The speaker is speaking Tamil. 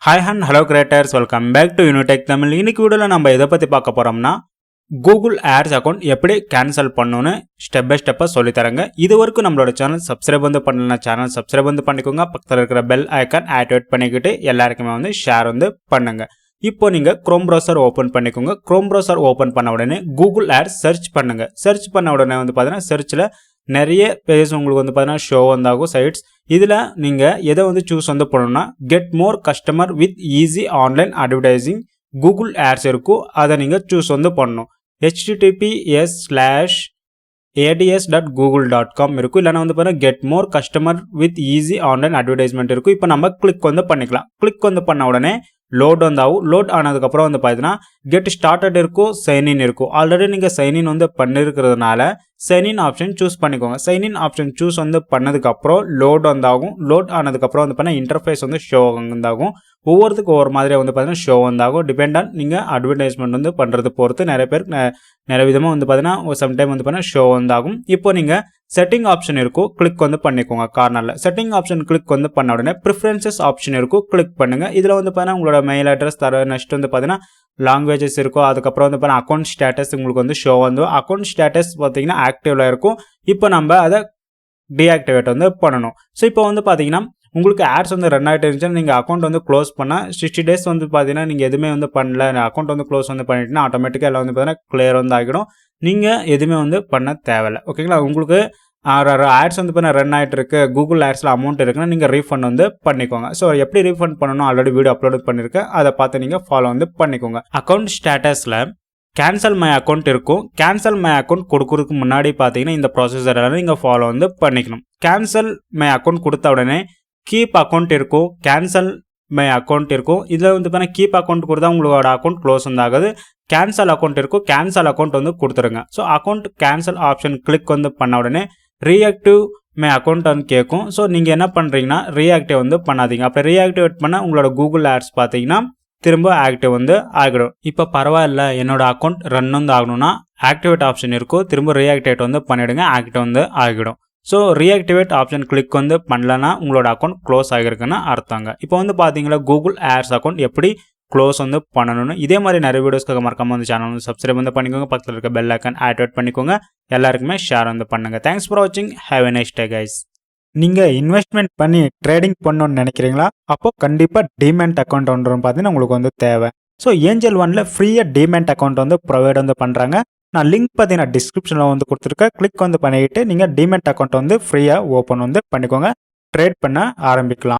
Hi and hello creators, welcome back to Unic Tamil. இன்னைக்கு வீடியோல நம்ம எதை பத்தி பார்க்க போறோம்னா Google Ads account எப்படி கேன்சல் பண்ணனும்னு ஸ்டெப் பை ஸ்டெப்பா சொல்லி தரேங்க. இதுவரைக்கும் நம்மளோட சேனல் சப்ஸ்கிரைப் பண்ணலனா சேனல் சப்ஸ்கிரைப் பண்ணிக்கோங்க. பக்கத்துல இருக்கிற பெல் ஐகான் ஆக்டிவேட் பண்ணிக்கிட்டு எல்லாருக்குமே ஷேர் பண்ணுங்க. இப்போ நீங்க Chrome browser ஓபன் பண்ணிக்கோங்க. Chrome browser ஓபன் பண்ண உடனே Google Ads சர்ச் பண்ணுங்க. சர்ச் பண்ண உடனே பாத்தீங்கன்னா சர்ச்ல நிறைய பேஜஸ் உங்களுக்கு பாத்தீங்கன்னா ஷோ வந்தாகும் சைட்ஸ். இதுல நீங்க எதை சூஸ் பண்ணனும்னா get more customer with easy online advertising Google Ads இருக்கும். அதை நீங்க சூஸ் பண்ணணும். https://ads.google.com இருக்கும். இல்லனா பாத்தீங்கன்னா get more customer with easy online advertisement இருக்கும். இப்போ நம்ம கிளிக் பண்ணிக்கலாம். கிளிக் பண்ண உடனே லோட் வந்தாகும். லோட் ஆனதுக்கு அப்புறம் பாத்தீங்கன்னா கெட் ஸ்டார்டட் இருக்கும், சைன் இன் இருக்கும். ஆல்ரெடி நீங்க சைன் இன் பண்ணிருக்கிறதுனால சைன் இன் ஆப்ஷன் சூஸ் பண்ணிக்கோங்க. சைன் இன் ஆப்ஷன் சூஸ் பண்ணதுக்கு அப்புறம் லோட் வந்தாகும். லோட் ஆனதுக்கு அப்புறம் பாத்தீங்கன்னா இன்டர்ஃபேஸ் ஷோ வந்தாகும். ஒவ்வொருத்துக்கு ஒவ்வொரு மாதிரி பாத்தீங்கன்னா ஷோ வந்தாகும். டிபெண்ட் ஆன் நீங்க அட்வர்டைஸ்மெண்ட் பண்றது பொறுத்து நிறைய பேர் நிறைய விதமா பாத்தீங்கன்னா சம்டைம் பாத்தீங்கன்னா ஷோ வந்தாகும். இப்போ நீங்க செட்டிங் ஆப்ஷன் இருக்கும், கிளிக் பண்ணிக்கோங்க. கார்னர்ல செட்டிங் ஆப்ஷன் கிளிக் பண்ண உடனே ப்ரிஃபரன்சஸ் ஆப்ஷன் இருக்கும், கிளிக் பண்ணுங்க. இதுல பாத்தீங்கன்னா உங்களோட மெயில் அட்ரஸ் தர நெக்ஸ்ட் பாத்தீங்கன்னா லாங்குவேஜஸ் இருக்கும். அதுக்கப்புறம் பாத்தீங்கன்னா அக்கௌண்ட் ஸ்டேட்டஸ் உங்களுக்கு ஷோ அக்கௌண்ட் ஸ்டேட்டஸ் பாத்தீங்கன்னா ஆக்டிவ்ல இருக்கும். இப்போ நம்ம அதை டீஆக்டிவேட் பண்ணணும். ஸோ இப்போ பாத்தீங்கன்னா உங்களுக்கு ஆட்ஸ் ரன் ஆகிட்டு இருந்துச்சுன்னா நீங்கள் அக்கௌண்ட் க்ளோஸ் பண்ணால் 60 days பார்த்தீங்கன்னா நீங்கள் எதுவுமே பண்ணல, அக்கௌண்ட் க்ளோஸ் பண்ணிட்டீங்கன்னா ஆட்டோமேட்டிக்காக எல்லாம் பார்த்தீங்கன்னா கிளியர் ஆகிடும். நீங்கள் எதுவுமே பண்ண தேவையில்லை. ஓகேங்களா? உங்களுக்கு ஆட்ஸ் பார்த்தீங்கன்னா ரன் ஆகிட்டு இருக்கு, கூகுள் ஆட்ஸில் அமௌண்ட் இருக்குன்னா நீங்கள் ரீஃபண்ட் பண்ணிக்கோங்க. ஸோ எப்படி ரீஃபண்ட் பண்ணணும் ஆல்ரெடி வீடியோ அப்லோட் பண்ணியிருக்கேன், அதை பார்த்து நீங்கள் ஃபாலோ பண்ணிக்கோங்க. அக்கௌண்ட் ஸ்டேட்டஸில் கேன்சல் மை அக்கௌண்ட் இருக்கும். கேன்சல் மை அக்கௌண்ட் கொடுக்கறதுக்கு முன்னாடி பார்த்தீங்கன்னா இந்த ப்ரொசீஜர் எல்லாம் நீங்கள் ஃபாலோ பண்ணிக்கணும். கேன்சல் மை அக்கௌண்ட் கொடுத்த உடனே கீப் அக்கௌண்ட் இருக்கும், கேன்சல் மை அக்கௌண்ட் இருக்கும். இதில் பார்த்தீங்கன்னா கீப் அக்கௌண்ட் கொடுத்தா உங்களோட அக்கௌண்ட் க்ளோஸ் ஆகுது. கேன்சல் அக்கௌண்ட் இருக்கும், கேன்சல் அக்கௌண்ட் கொடுத்துருங்க. So account cancel option click பண்ண உடனே ரீஆக்டிவ் மை அக்கௌண்ட் கேட்கும். ஸோ நீங்கள் என்ன பண்ணுறீங்கன்னா ரீஆக்டிவ் பண்ணாதீங்க. அப்போ ரீஆக்டிவேட் பண்ணால் உங்களோட கூகுள் ஆட்ஸ் பார்த்தீங்கன்னா திரும்ப ஆக்டிவ் ஆகிடும். இப்போ பரவாயில்ல என்னோட அக்கௌண்ட் ரன் ஆகணும்னா ஆக்டிவேட் ஆப்ஷன் இருக்கும், திரும்ப ரீஆக்டிவேட் பண்ணிவிடுங்க, ஆக்டிவ் ஆகிடும். ஸோ ரீஆக்டிவேட் ஆப்ஷன் கிளிக் பண்ணலன்னா உங்களோட அக்கௌண்ட் க்ளோஸ் ஆகிருக்குன்னு அர்த்தங்க. இப்போ பார்த்தீங்களா கூகுள் ஆட்ஸ் அக்கௌண்ட் எப்படி க்ளோஸ் பண்ணணும்னு. இதே மாதிரி நிறைய வீடியோஸ்க்காக மறக்காம சேனல் சப்ஸ்கிரைப் பண்ணிக்கோங்க. பக்கத்தில் இருக்க பெல் ஐக்கான் ஆக்டிவேட் பண்ணிக்கோங்க. எல்லாருக்குமே ஷேர் பண்ணுங்க. தேங்க்ஸ் ஃபார் வாட்சிங். Have a nice day guys. நீங்க இன்வெஸ்ட்மெண்ட் பண்ணி ட்ரேடிங் பண்ணணும்னு நினைக்கிறீங்களா? அப்போ கண்டிப்பா டிமேட் அக்கௌண்ட் ஒன்று பார்த்தீங்கன்னா உங்களுக்கு தேவை. ஸோ ஏஞ்சல் ஒன்ல ஃப்ரீயா டிமேட் அக்கௌண்ட் ப்ரொவைட் பண்றாங்க. நான் லிங்க் பார்த்தீங்கன்னா டிஸ்கிரிப்ஷனில் கொடுத்துருக்கேன். கிளிக் பண்ணிக்கிட்டு நீங்கள் டிமேட் அக்கௌண்ட் ஃப்ரீயாக ஓப்பன் பண்ணிக்கோங்க. ட்ரேட் பண்ண ஆரம்பிக்கலாம்.